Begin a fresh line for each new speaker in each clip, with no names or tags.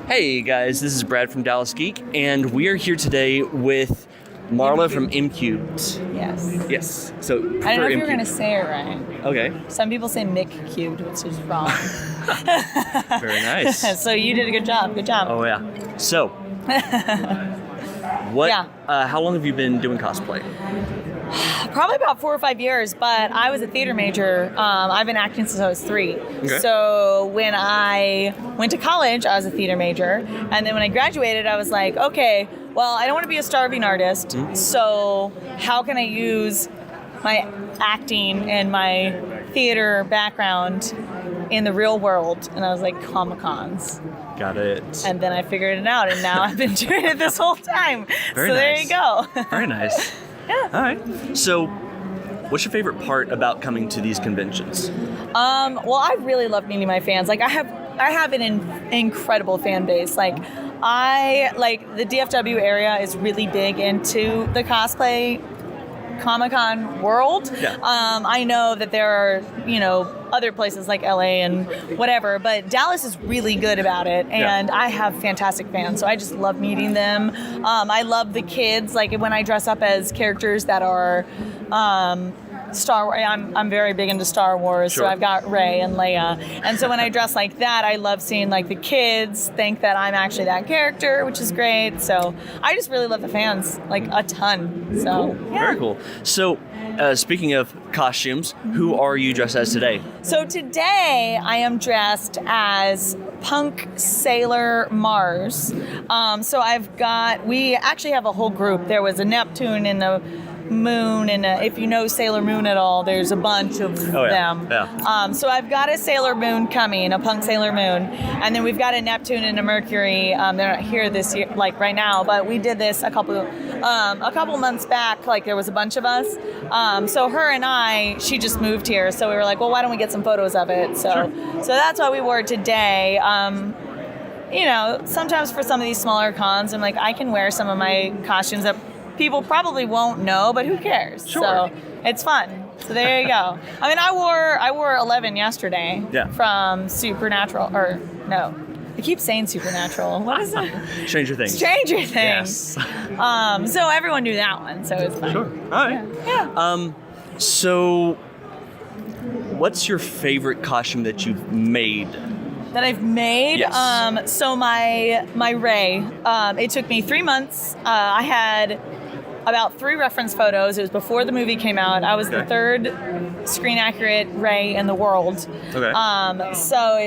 Hey guys, this is Brad from Dallas Geek, and we are here today with Marla from MCubed.
Yes.
Yes. So
I don't know if you were going to say it right.
Okay.
Some people say MCubed, which is wrong.
Very nice.
So you did a good job. Good job.
Oh yeah. So, what?
Yeah.
How long have you been doing cosplay?
Probably about 4 or 5 years, but I was a theater major. I've been acting since I was 3.
Okay.
So when I went to college, I was a theater major. And then when I graduated, I was like, okay, well, I don't want to be a starving artist. Mm-hmm. So how can I use my acting and my theater background in the real world? And I was like, Comic-Cons.
Got it.
And then I figured it out, and now I've been doing it this whole time.
Very
so
nice.
There you go.
Very nice.
Yeah.
All right. So, what's your favorite part about coming to these conventions?
Well, I really love meeting my fans. Like, I have an incredible fan base. Like the DFW area is really big into the cosplay Comic-Con world.
Yeah.
I know that there are, other places like LA and whatever, but Dallas is really good about it, and I have fantastic fans, so I just love meeting them. I love the kids, like when I dress up as characters that are Star Wars. I'm very big into Star Wars,
Sure.
So I've got Rey and Leia, and so when I dress like that, I love seeing like the kids think that I'm actually that character, which is great. So I just really love the fans, like a ton. So
Cool. Very cool. So, speaking of costumes, who are you dressed as today?
So today I am dressed as Punk Sailor Mars. We actually have a whole group. There was a Neptune and a Moon, and if you know Sailor Moon at all, there's a bunch of them.
Yeah.
So I've got a Sailor Moon coming, a Punk Sailor Moon, and then we've got a Neptune and a Mercury. They're not here this year, like right now, but we did this a couple months back. Like there was a bunch of us. So her and she just moved here, so we were like, well, why don't we get some photos of it? So that's what we wore today. Sometimes for some of these smaller cons, I'm like, I can wear some of my costumes that people probably won't know, but who cares?
Sure.
So it's fun. So there you go. I mean, I wore 11 yesterday from Supernatural, or no, I keep saying Supernatural. What is it?
Stranger Things.
Stranger Things.
Yes.
So everyone knew that one, so it's fun.
Sure. All right.
Yeah.
So, what's your favorite costume that you've made?
That I've made.
Yes.
So my Rey, it took me 3 months. I had about 3 reference photos. It was before the movie came out. I was the 3rd screen accurate Rey in the world.
Okay.
So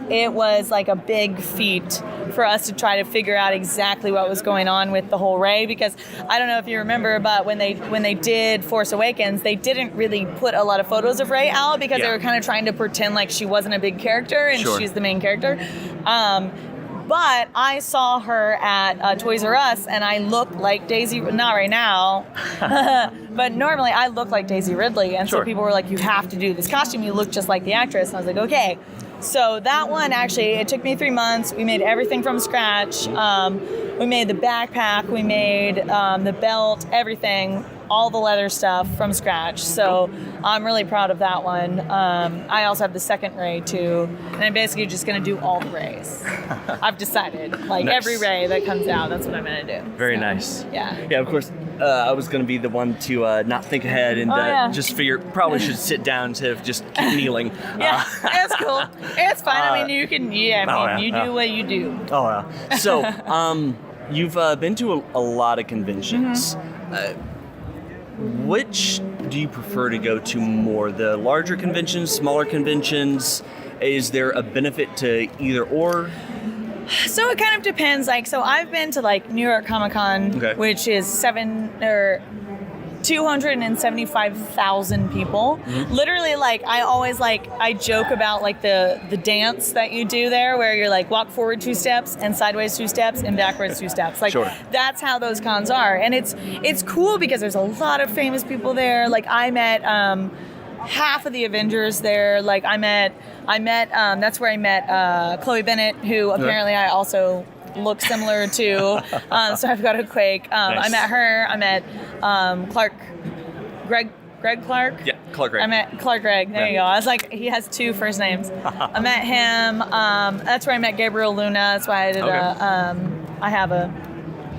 it was like a big feat for us to try to figure out exactly what was going on with the whole Rey, because I don't know if you remember, but when they did Force Awakens, they didn't really put a lot of photos of Rey out because they were kind of trying to pretend like she wasn't a big character and she's the main character. But I saw her at Toys R Us, and I looked like Daisy. Not right now, but normally I look like Daisy Ridley, and so people were like, "You have to do this costume. You look just like the actress." And I was like, "Okay." So that one, actually, it took me 3 months. We made everything from scratch. We made the backpack, we made the belt, everything, all the leather stuff from scratch. So I'm really proud of that one. I also have the second Rey too, and I'm basically just going to do all the Reys. I've decided, like every Rey that comes out, that's what I'm going to do.
Very nice.
Yeah.
Yeah, of course. I was going to be the one to not think ahead and just figure probably should sit down to just keep kneeling.
Yeah, it's cool. It's fine. I mean, you can. You do what you do.
Oh yeah. So, you've been to a lot of conventions. Which do you prefer to go to more? The larger conventions, smaller conventions? Is there a benefit to either or?
So it kind of depends. Like, so I've been to like New York Comic Con, which is 275,000 people. Mm-hmm. Literally, like I joke about like the dance that you do there, where you're like walk forward 2 steps and sideways 2 steps and backwards 2 steps. Like that's how those cons are, and it's cool because there's a lot of famous people there. Like I met half of the Avengers there. Like I met that's where I met Chloe Bennett, who apparently I also look similar to. So I've got a Quake. Nice. I met her. I met Greg Clark.
Yeah, Clark Gregg.
I met Clark Gregg. There you go. I was like, he has 2 first names. I met him. That's where I met Gabriel Luna. That's why I did I have a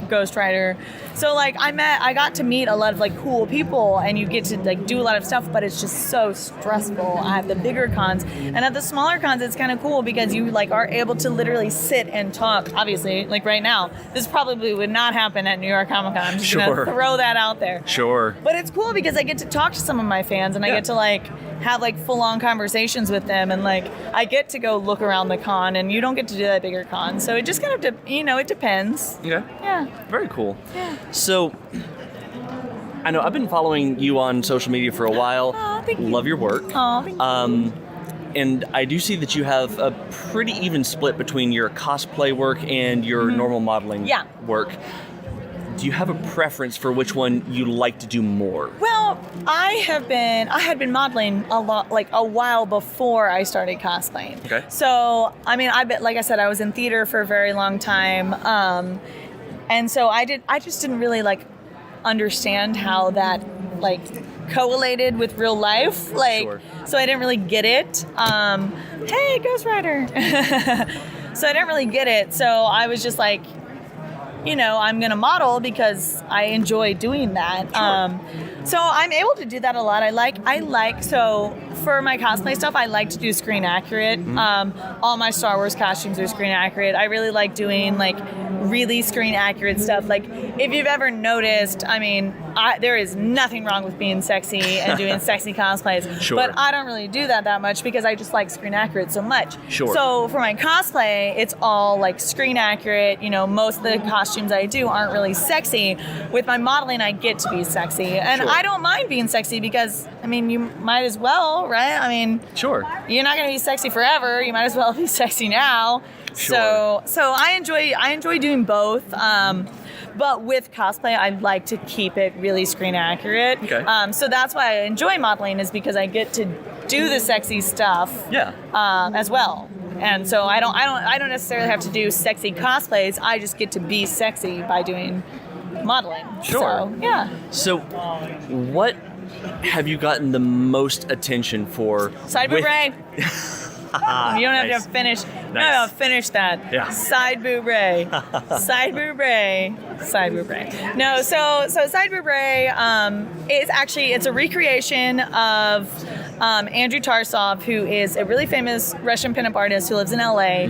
Ghost Rider. So like I got to meet a lot of like cool people, and you get to like do a lot of stuff, but it's just so stressful at the bigger cons. And at the smaller cons, it's kind of cool because you like are able to literally sit and talk. Obviously, like right now, this probably would not happen at New York Comic Con. I'm just gonna throw that out there.
Sure.
But it's cool because I get to talk to some of my fans, and I get to like have like full-on conversations with them, and like I get to go look around the con, and you don't get to do that at bigger cons. So it just kind of it depends.
Yeah. Very cool.
Yeah.
So I know I've been following you on social media for a while.
Oh, thank you.
Love your work.
Oh, thank you.
And I do see that you have a pretty even split between your cosplay work and your normal modeling work. Do you have a preference for which one you like to do more?
Well, I had been modeling a lot, like a while before I started cosplaying.
Okay.
So, I mean, like I said, I was in theater for a very long time. And so I just didn't really like understand how that like correlated with real life. Like, so I didn't really get it. Hey, Ghost Rider. So I didn't really get it. So I was just like, I'm going to model because I enjoy doing that. So I'm able to do that a lot. So for my cosplay stuff, I like to do screen accurate. All my Star Wars costumes are screen accurate. I really like doing like really screen accurate stuff. Like if you've ever noticed, I mean, there is nothing wrong with being sexy and doing sexy cosplays.
Sure.
But I don't really do that much because I just like screen accurate so much.
Sure.
So for my cosplay, it's all like screen accurate. Most of the costumes I do aren't really sexy. With my modeling, I get to be sexy. And I don't mind being sexy because, I mean, you might as well, right? I mean, you're not going to be sexy forever. You might as well be sexy now. So I enjoy doing both. But with cosplay, I like to keep it really screen accurate.
Okay.
So that's why I enjoy modeling, is because I get to do the sexy stuff as well. And so I don't necessarily have to do sexy cosplays. I just get to be sexy by doing modeling.
Sure.
So, yeah.
So what have you gotten the most attention for?
Side boob ray. You don't have to finish. No, finish that.
Yeah.
Side boob ray. Side boob ray. Side boob ray. No, so side boob ray it's a recreation of Andrew Tarsov, who is a really famous Russian pinup artist who lives in LA.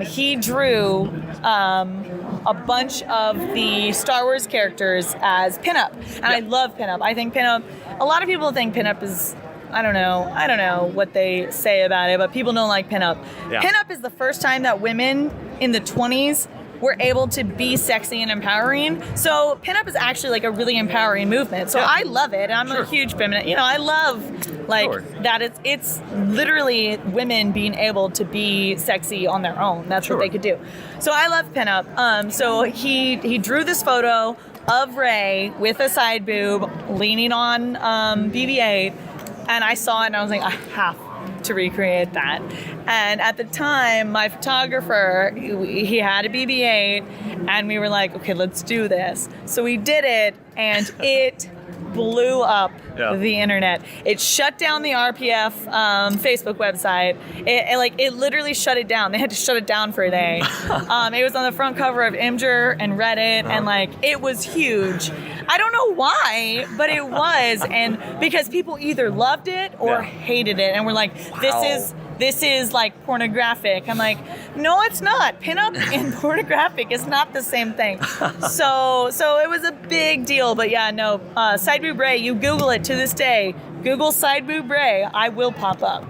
He drew a bunch of the Star Wars characters as pinup, and I love pinup. I think pinup. A lot of people think pinup is. I don't know what they say about it, but people don't like pinup. Yeah. Pinup is the first time that women in the 20s were able to be sexy and empowering. So pinup is actually like a really empowering movement. So I love it. I'm a huge feminist. I love that it's literally women being able to be sexy on their own. That's what they could do. So I love pinup. So he drew this photo of Rey with a side boob leaning on BB-8. And I saw it and I was like, I have to recreate that. And at the time, my photographer, he had a BB-8 and we were like, okay, let's do this. So we did it and it blew up the internet. It shut down the RPF Facebook website. It literally shut it down. They had to shut it down for a day. It was on the front cover of Imgur and Reddit, and it was huge. I don't know why, but it was, and because people either loved it or hated it, and were like, this is like pornographic. I'm like, no, it's not. Pinup and pornographic is not the same thing. So it was a big deal. But yeah, no, side boob Ray, you Google it to this day. Google side boob Ray, I will pop up.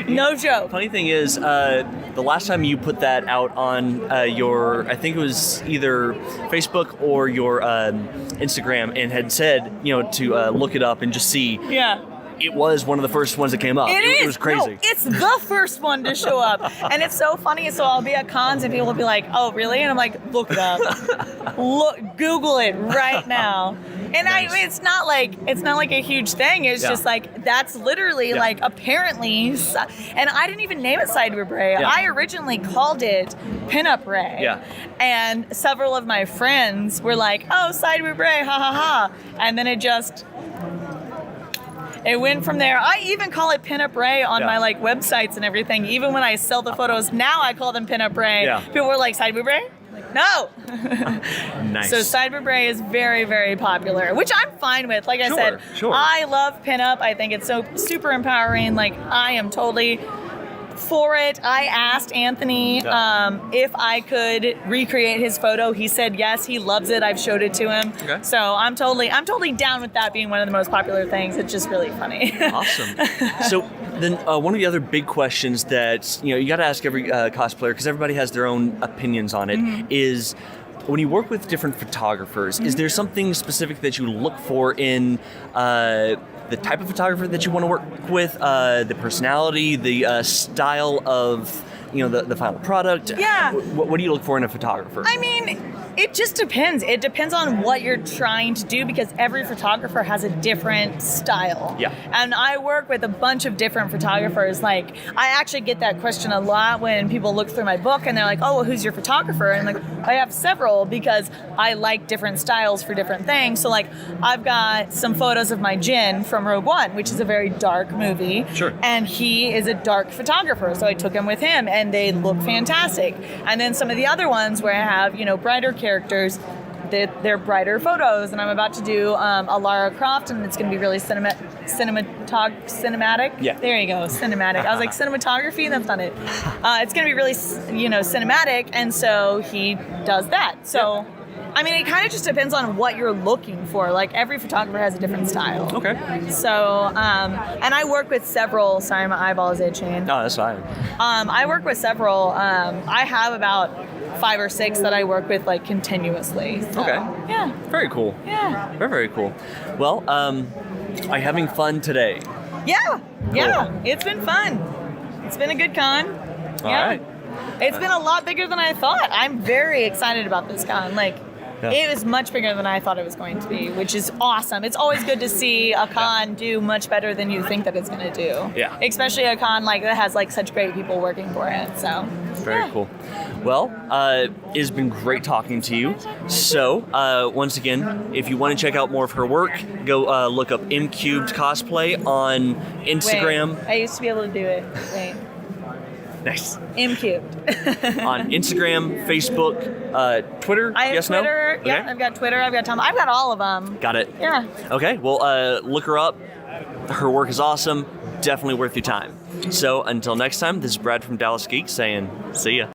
No joke.
Funny thing is, the last time you put that out on your, I think it was either Facebook or your Instagram, and had said, to look it up and just see. Yeah. It was one of the first ones that came up. It was crazy.
No, it's the first one to show up. And it's so funny. So I'll be at cons and people will be like, oh, really? And I'm like, look it up. Google it right now. And it's not like a huge thing. It's just like, that's literally like apparently, and I didn't even name it Side Boob Ray. I originally called it Pinup Ray. Yeah. And several of my friends were like, oh, Side Boob Ray, ha ha ha. And then it just It went from there. I even call it Pinup Ray on my like websites and everything. Even when I sell the photos now, I call them Pinup Ray.
Yeah.
People were like, "Side Boob Ray?" Like, no.
Nice.
So Side Boob Ray is very, very popular, which I'm fine with. Like I said, I love pinup. I think it's so super empowering. Like, I am totally for it. I asked Anthony if I could recreate his photo. He said yes. He loves it. I've showed it to him. Okay. So I'm totally down with that being one of the most popular things. It's just really funny.
Awesome. So then one of the other big questions that you got to ask every cosplayer, because everybody has their own opinions on it, is when you work with different photographers, is there something specific that you look for in the type of photographer that you want to work with, the personality, the style of the final product?
Yeah.
What do you look for in a photographer?
I mean, it just depends. It depends on what you're trying to do, because every photographer has a different style.
Yeah.
And I work with a bunch of different photographers. Like, I actually get that question a lot when people look through my book and they're like, "Oh, well, who's your photographer?" And like, I have several because I like different styles for different things. So like, I've got some photos of my Jin from Rogue One, which is a very dark movie.
Sure.
And he is a dark photographer, so I took him with him, and they look fantastic. And then some of the other ones where I have, brighter characters, they're brighter photos. And I'm about to do a Lara Croft, and it's going to be really cinematic.
Yeah.
There you go, cinematic. I was like, cinematography? That's not it. It's going to be really, cinematic, and so he does that. So. Yeah. I mean, it kind of just depends on what you're looking for. Like, every photographer has a different style.
Okay.
So, and I work with several. Sorry, my eyeball is itching.
No, that's fine.
I work with several. I have about 5 or 6 that I work with like continuously. So,
okay.
Yeah.
Very cool.
Yeah.
Very, very cool. Well, are you having fun today?
Yeah.
Cool.
Yeah. It's been fun. It's been a good con.
All right.
It's been a lot bigger than I thought. I'm very excited about this con. It was much bigger than I thought it was going to be, which is awesome. It's always good to see a con do much better than you think that it's going to do.
Yeah.
Especially a con that has such great people working for it. So.
Very cool. Well, it's been great talking to you. So, once again, if you want to check out more of her work, go look up MCubed Cosplay on Instagram.
Wait, I used to be able to do it. Wait.
Nice.
MCubed.
On Instagram, Facebook, Twitter.
I have
yes,
Twitter.
No?
Yeah,
Okay.
I've got Twitter. I've got Tumblr. I've got all of them.
Got it.
Yeah.
Okay. Well, look her up. Her work is awesome. Definitely worth your time. So until next time, this is Brad from Dallas Geek saying, see ya.